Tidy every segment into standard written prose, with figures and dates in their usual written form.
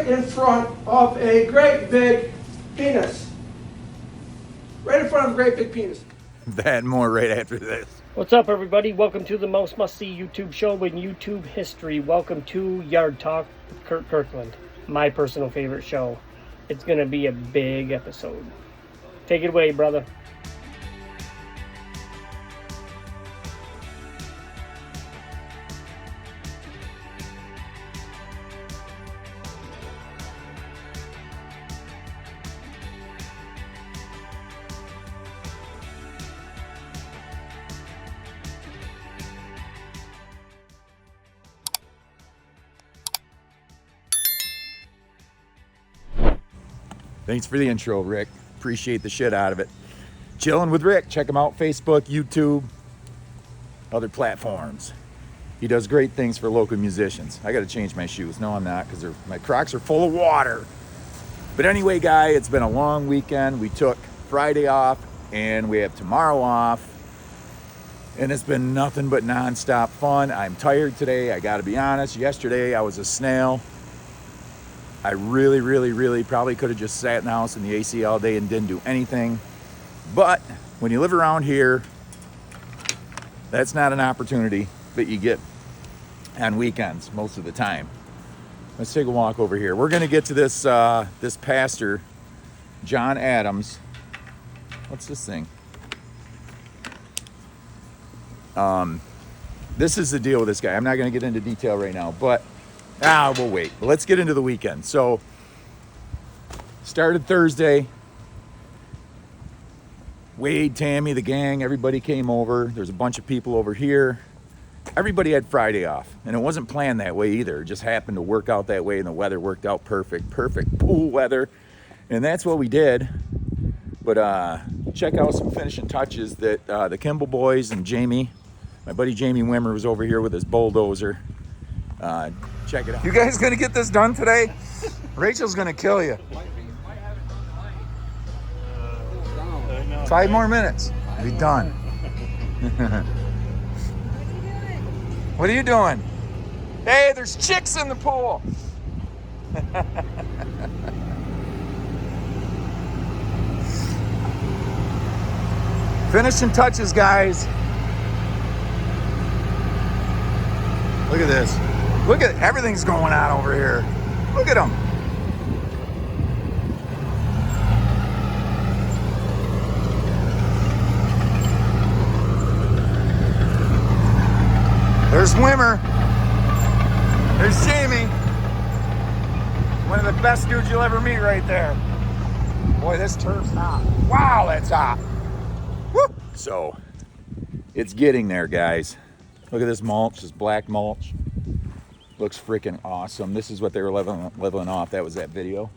right in front of a great big penis. Right in front of a great big penis. That and more right after this. What's up, everybody? Welcome to the most must-see YouTube show in YouTube history. Welcome to Yard Talk with Kurt Kirkland, my personal favorite show. It's going to be a big episode. Take it away, brother. Thanks for the intro, Rick. Appreciate the shit out of it. Chilling with Rick. Check him out. Facebook, YouTube, other platforms. He does great things for local musicians. I got to change my shoes. No, I'm not, because my Crocs are full of water. But anyway, guy, it's been a long weekend. We took Friday off, and we have tomorrow off. And it's been nothing but nonstop fun. I'm tired today. I got to be honest. Yesterday, I was a snail. I really probably could have just sat in the house in the AC all day and didn't do anything. But when you live around here, that's not an opportunity that you get on weekends most of the time. Let's take a walk over here. We're gonna get to this this pastor, John Adams. What's this thing? This is the deal with this guy. I'm not gonna get into detail right now, but we'll wait. Let's get into the weekend. So, started Thursday. Wade, Tammy, the gang, everybody came over. There's a bunch of people over here. Everybody had Friday off, and it wasn't planned that way either. It just happened to work out that way, and the weather worked out perfect pool weather, and that's what we did. But check out some finishing touches that the Kimball boys and Jamie, my buddy Jamie Wimmer was over here with his bulldozer. Check it out. You guys gonna get this done today? Rachel's gonna kill you. 5 more minutes. Be done. What are you doing? Hey, there's chicks in the pool. Finishing touches, guys. Look at this. Look at everything's going on over here. Look at them. There's Wimmer. There's Jamie. One of the best dudes you'll ever meet right there. Boy, this turf's hot. Wow, that's hot. Woo! So, it's getting there, guys. Look at this mulch, this black mulch. Looks freaking awesome. This is what they were leveling off. That was that video.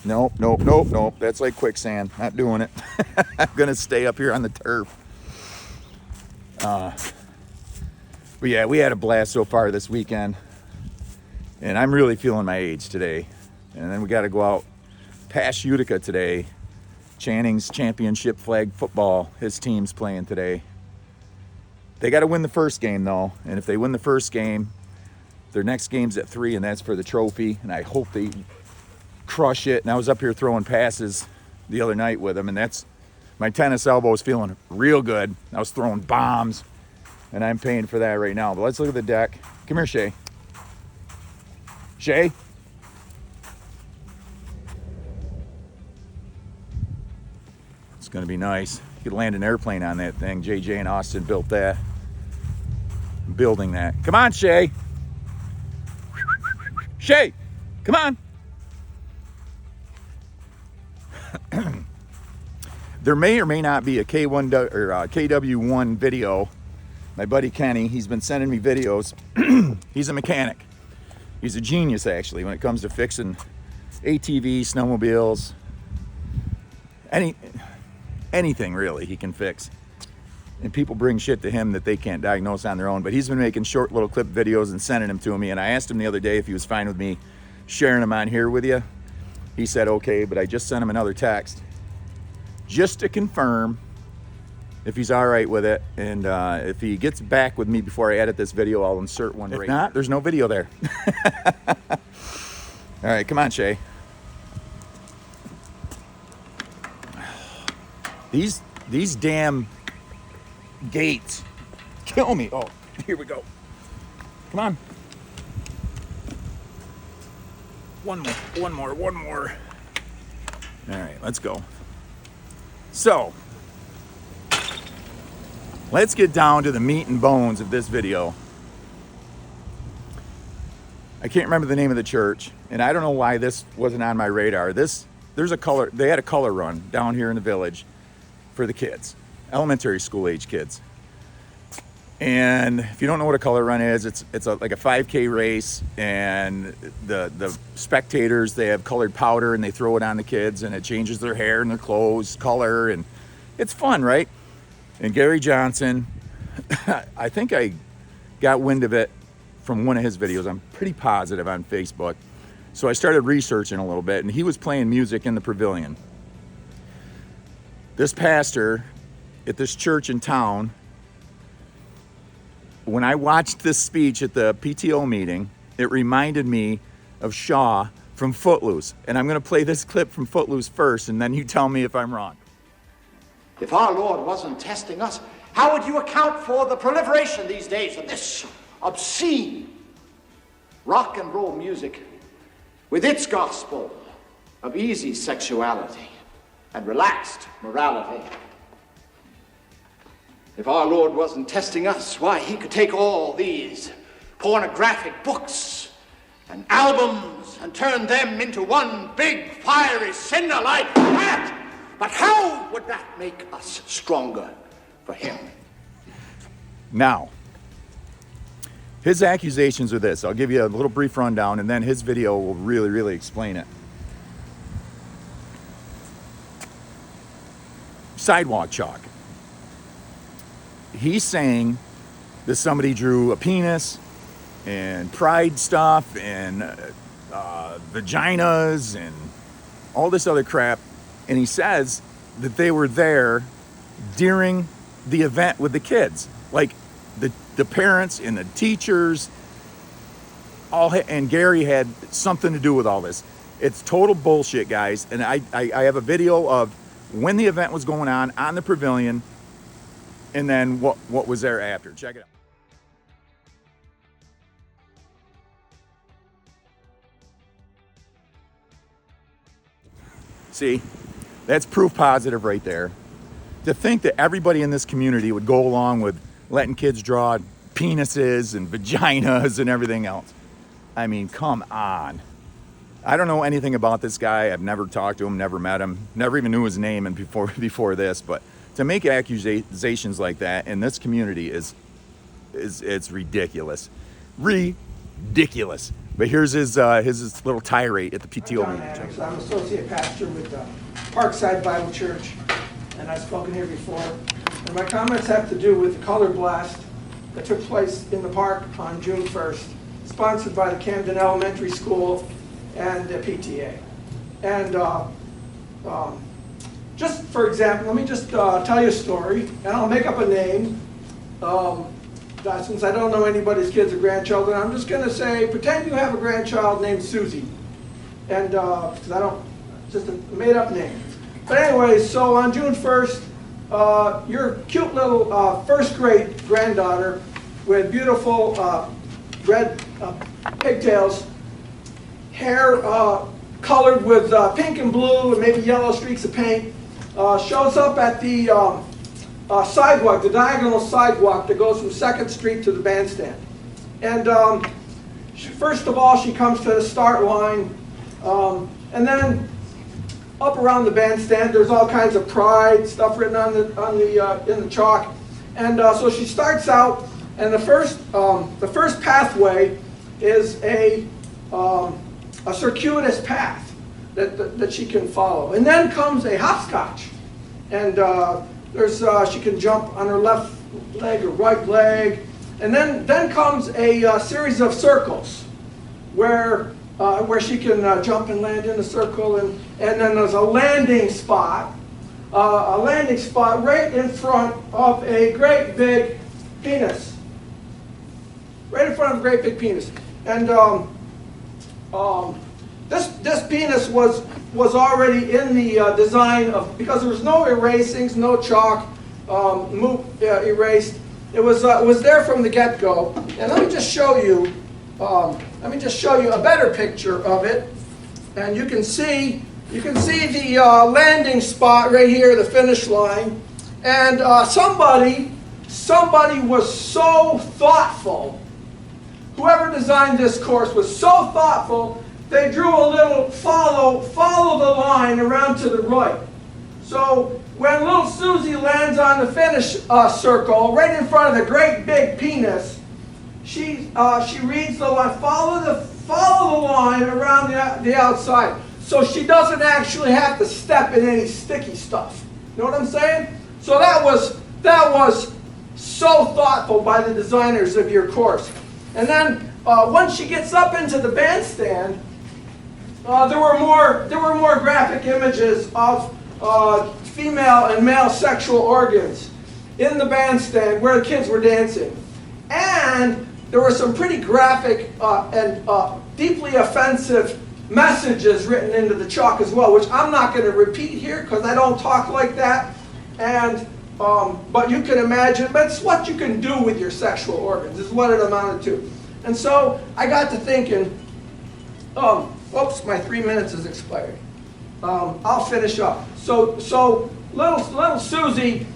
Nope. That's like quicksand. Not doing it. I'm going to stay up here on the turf. But yeah, we had a blast so far this weekend. And I'm really feeling my age today. And then we got to go out past Utica today. Channing's championship flag football. His team's playing today. They got to win the first game, though. And if they win the first game, their next game's at 3, and that's for the trophy. And I hope they crush it. And I was up here throwing passes the other night with them, and that's my tennis elbow is feeling real good. I was throwing bombs, and I'm paying for that right now. But let's look at the deck. Come here, Shay. Shay? It's going to be nice. You could land an airplane on that thing. JJ and Austin built that. I'm building that. Come on, Shay. Shay, come on. There may or may not be a K1 or KW1 video. My buddy Kenny, he's been sending me videos. He's a mechanic. He's a genius, actually, when it comes to fixing ATVs, snowmobiles, anything really he can fix. And people bring shit to him that they can't diagnose on their own. But he's been making short little clip videos and sending them to me. And I asked him the other day if he was fine with me sharing them on here with you. He said okay, but I just sent him another text just to confirm if he's all right with it. And if he gets back with me before I edit this video, I'll insert one. If not, there's no video there. All right, come on, Shay. These damn gates kill me. Oh, here we go. Come on. One more. All right, let's go. So, let's get down to the meat and bones of this video. I can't remember the name of the church, and I don't know why this wasn't on my radar. They had a color run down here in the village for the kids, elementary school age kids. And if you don't know what a color run is, it's like a 5K race, and the spectators, they have colored powder and they throw it on the kids, and it changes their hair and their clothes color, and it's fun, right? And Gary Johnson, I think I got wind of it from one of his videos. I'm pretty positive, on Facebook. So I started researching a little bit, and he was playing music in the pavilion. This pastor at this church in town, when I watched this speech at the PTO meeting, it reminded me of Shaw from Footloose. And I'm going to play this clip from Footloose first, and then you tell me if I'm wrong. If our Lord wasn't testing us, how would you account for the proliferation these days of this obscene rock and roll music with its gospel of easy sexuality and relaxed morality? If our Lord wasn't testing us, why, he could take all these pornographic books and albums and turn them into one big fiery cinder like that. But how would that make us stronger for him? Now, his accusations are this. I'll give you a little brief rundown, and then his video will really, really explain it. Sidewalk chalk. He's saying that somebody drew a penis and pride stuff and vaginas and all this other crap, and he says that they were there during the event with the kids, like the parents and the teachers and Gary had something to do with all this. It's total bullshit, guys. And I have a video of when the event was going on the pavilion, and then what was there after. Check it out. See, that's proof positive right there. To think that everybody in this community would go along with letting kids draw penises and vaginas and everything else. I mean, come on. I don't know anything about this guy. I've never talked to him, never met him, never even knew his name and before this, but to make accusations like that in this community is ridiculous. Ridiculous. But here's his little tirade at the PTO meeting. I'm associate pastor with Parkside Bible Church, and I've spoken here before. And my comments have to do with the color blast that took place in the park on June 1st, sponsored by the Camden Elementary School and the PTA. And just for example, let me just tell you a story, and I'll make up a name. Since I don't know anybody's kids or grandchildren, I'm just going to say, pretend you have a grandchild named Susie. And, because I don't, just a made up name. But anyway, so on June 1st, your cute little first grade granddaughter with beautiful red pigtails, hair colored with pink and blue and maybe yellow streaks of paint, shows up at the sidewalk, the diagonal sidewalk that goes from 2nd Street to the bandstand. And first of all, she comes to the start line, and then up around the bandstand, there's all kinds of pride stuff written in the chalk. And so she starts out, and the first pathway is a circuitous path that she can follow. And then comes a hopscotch, and she can jump on her left leg or right leg, and then comes a series of circles where she can jump and land in a circle, and then there's a landing spot a landing spot right in front of a great big penis. Right in front of a great big penis. And this penis was already in the design of, because there was no erasings, no chalk erased. It was there from the get-go. And let me just show you a better picture of it. And you can see the landing spot right here, the finish line. And somebody was so thoughtful. Whoever designed this course was so thoughtful, they drew a little follow the line around to the right. So when little Susie lands on the finish circle, right in front of the great big penis, she reads the line, follow the line around the outside. So she doesn't actually have to step in any sticky stuff. You know what I'm saying? So that was so thoughtful by the designers of your course. And then once she gets up into the bandstand, there were more graphic images of female and male sexual organs in the bandstand where the kids were dancing. And there were some pretty graphic and deeply offensive messages written into the chalk as well, which I'm not going to repeat here because I don't talk like that. And but you can imagine, but it's what you can do with your sexual organs is what it amounted to. And so I got to thinking, oops, my 3 minutes has expired. I'll finish up. So little Susie,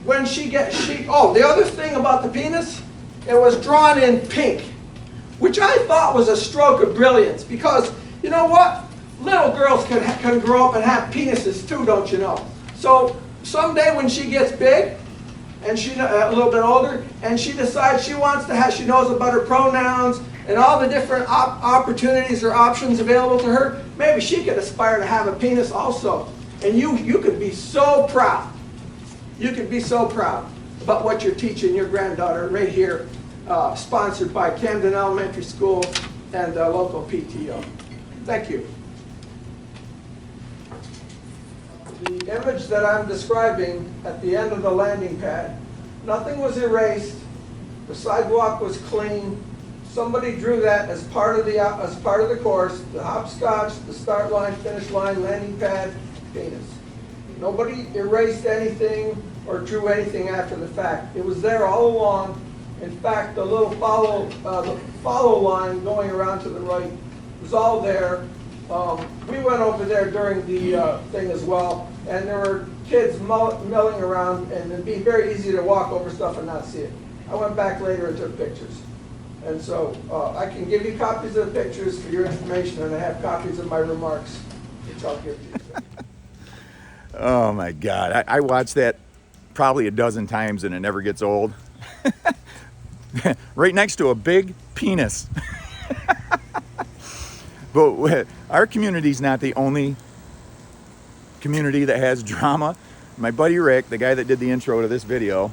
when the other thing about the penis, it was drawn in pink, which I thought was a stroke of brilliance because, you know what? Little girls can grow up and have penises too, don't you know? So someday when she gets big, and she's a little bit older, and she decides she knows about her pronouns and all the different opportunities or options available to her, maybe she could aspire to have a penis also. And you could be so proud. You could be so proud about what you're teaching your granddaughter right here, sponsored by Camden Elementary School and local PTO. Thank you. The image that I'm describing at the end of the landing pad, nothing was erased. The sidewalk was clean. Somebody drew that as part of the course. The hopscotch, the start line, finish line, landing pad, penis. Nobody erased anything or drew anything after the fact. It was there all along. In fact, the little follow line going around to the right was all there. We went over there during the thing as well, and there were kids milling around, and it'd be very easy to walk over stuff and not see it. I went back later and took pictures. And so I can give you copies of the pictures for your information, and I have copies of my remarks, which I'll give to you. Oh my God, I watched that probably a dozen times and it never gets old. Right next to a big penis. But our community's not the only community that has drama. My buddy Rick, the guy that did the intro to this video,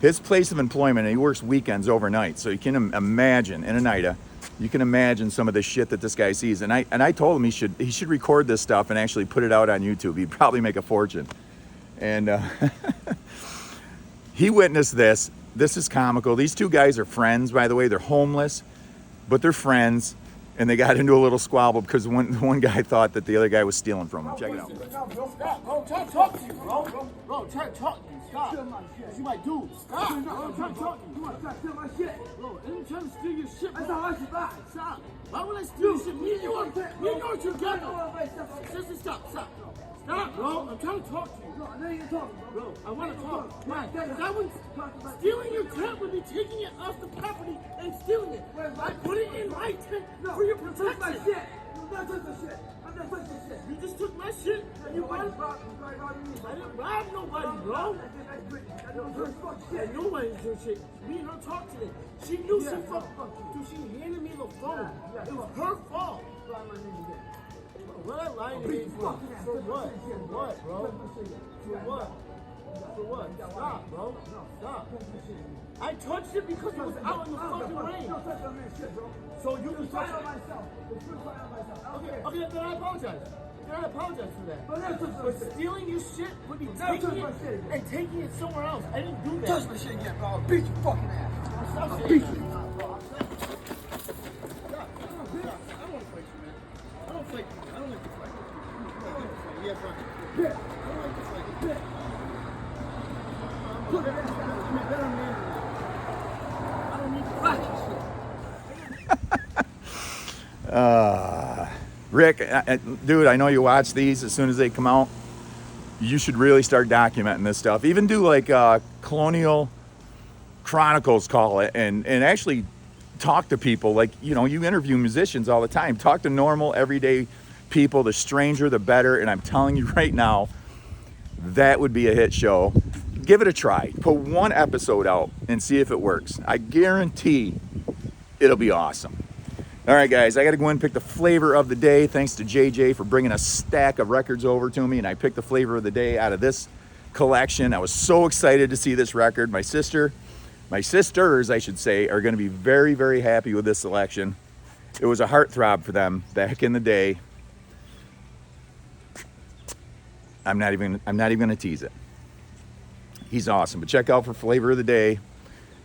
his place of employment, and he works weekends overnight, so you can imagine, in Oneida, you can imagine some of the shit that this guy sees. And I told him he should record this stuff and actually put it out on YouTube. He'd probably make a fortune. And he witnessed this. This is comical. These two guys are friends, by the way. They're homeless, but they're friends. And they got into a little squabble because one guy thought that the other guy was stealing from him. Check it out. Stop, bro. I'm trying to talk to you, bro. Bro, I'm trying to talk to you. Stop. What you might do? Stop. I'm trying to talk to you. You want to steal my shit? Bro, I ain't trying to steal your shit, bro. That's how I should buy. Stop. Why would I steal your shit? Me and you are together. Just stop. Stop, bro. I'm trying to talk to you. No, I know you're talking, bro. I want to talk. Why? Because I wouldn't. Stealing your tent would be taking it off the property and stealing it. I put it in my tent for your protection. My shit. I'm not touching the shit. I'm not touching the shit. You just took my shit and you bought it. I didn't rob nobody, bro. I know why you do shit. Me and her talked today. She knew she fucked up. She handed me the phone. It was her fault. What I lied to you for? For what? For what, bro? For what? For what? Stop, bro. Stop. I touched it because it was out in the fucking rain. So you can touch it. Okay, then I apologize. gotta apologize for that. But stealing your shit would be taking it and taking it somewhere else. I didn't do that. Touch my shit again, bro. I'll beat your fucking ass. I'll beat you. I don't like to fight. Yeah, Frank. I don't like to fight. Put it in. I don't need to fight you. Rick, dude, I know you watch these as soon as they come out. You should really start documenting this stuff. Even do like Colonial Chronicles, call it, and actually talk to people. Like, you know, you interview musicians all the time. Talk to normal, everyday people. The stranger, the better. And I'm telling you right now, that would be a hit show. Give it a try. Put one episode out and see if it works. I guarantee it'll be awesome. All right, guys, I got to go in and pick the flavor of the day. Thanks to JJ for bringing a stack of records over to me, and I picked the flavor of the day out of this collection. I was so excited to see this record. My sisters, I should say, are going to be very, very happy with this selection. It was a heartthrob for them back in the day. I'm not even going to tease it. He's awesome, but check out for flavor of the day.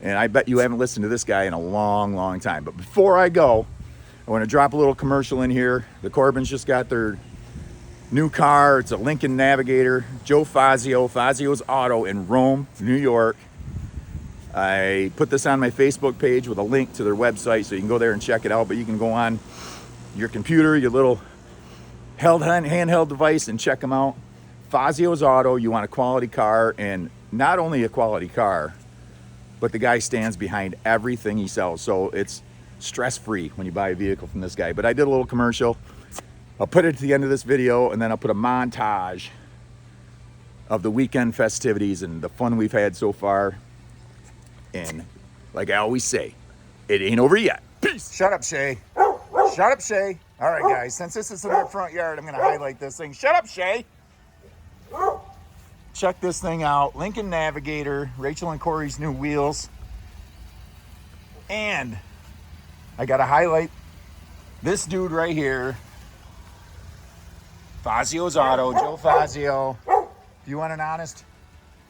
And I bet you haven't listened to this guy in a long, long time. But before I go, I want to drop a little commercial in here. The Corbins just got their new car. It's a Lincoln Navigator. Joe Fazio's Auto in Rome, New York. I put this on my Facebook page with a link to their website, so you can go there and check it out. But you can go on your computer, your little handheld device, and check them out. Fazio's Auto. You want a quality car, and not only a quality car, but the guy stands behind everything he sells. So it's stress-free when you buy a vehicle from this guy. But I did a little commercial. I'll put it at the end of this video, and then I'll put a montage of the weekend festivities and the fun we've had so far. And like I always say, it ain't over yet. Peace. Shut up, Shay. Shut up, Shay. All right, guys, since this is in our front yard, I'm going to highlight this thing. Shut up, Shay. Check this thing out. Lincoln Navigator, Rachel and Corey's new wheels. And I got to highlight this dude right here. Fazio's Auto, Joe Fazio. If you want an honest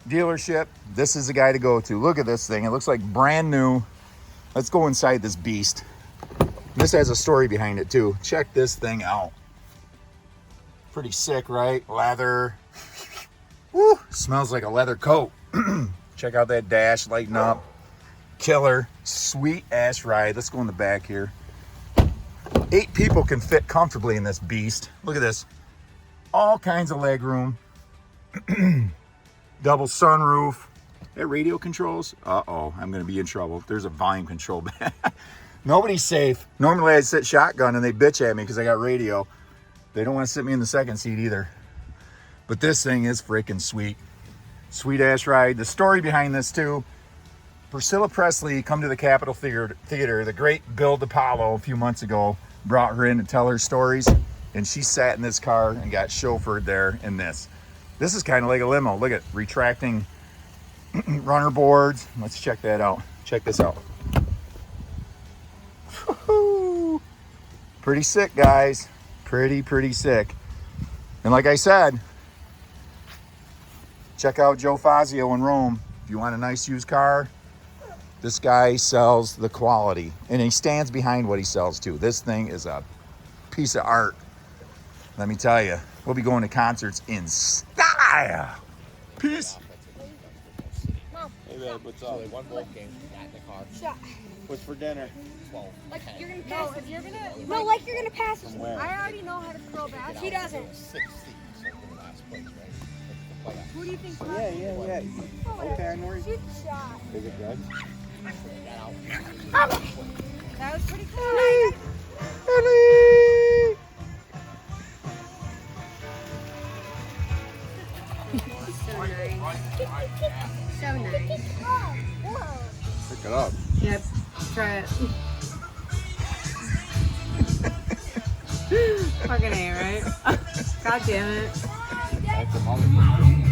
dealership, this is the guy to go to. Look at this thing. It looks like brand new. Let's go inside this beast. This has a story behind it too. Check this thing out. Pretty sick, right? Leather. Woo, smells like a leather coat. Check out that dash lighting up. Killer. Sweet ass ride. Let's go in the back here. 8 people can fit comfortably in this beast. Look at this. All kinds of leg room. Double sunroof. That radio controls. Uh-oh, I'm going to be in trouble. There's a volume control back. Nobody's safe. Normally I'd sit shotgun and they bitch at me because I got radio. They don't want to sit me in the second seat either. But this thing is freaking sweet. Sweet ass ride. The story behind this too. Priscilla Presley come to the Capitol Theater. The great Bill DiPaolo a few months ago brought her in to tell her stories. And she sat in this car and got chauffeured there in this. This is kind of like a limo. Look at retracting runner boards. Let's check that out. Check this out. Woo-hoo. Pretty sick, guys. Pretty sick. And like I said, check out Joe Fazio in Rome. If you want a nice used car, this guy sells the quality. And he stands behind what he sells too. This thing is a piece of art. Let me tell you, we'll be going to concerts in style. Peace. Mom, hey, what's up? One ball game in the car. Shot. What's for dinner? 12. Like you're gonna pass. No, if you're gonna. No, like you're gonna pass. I already know how to throw back. He doesn't. 6 seats in the last place, right? Who do you think? Yeah. Oh, okay, I know. Shoot the shot. Is it good? That was pretty cool. So nice. Pick it up. Yep. Try it. Fucking A, right? God damn it. That's the moment.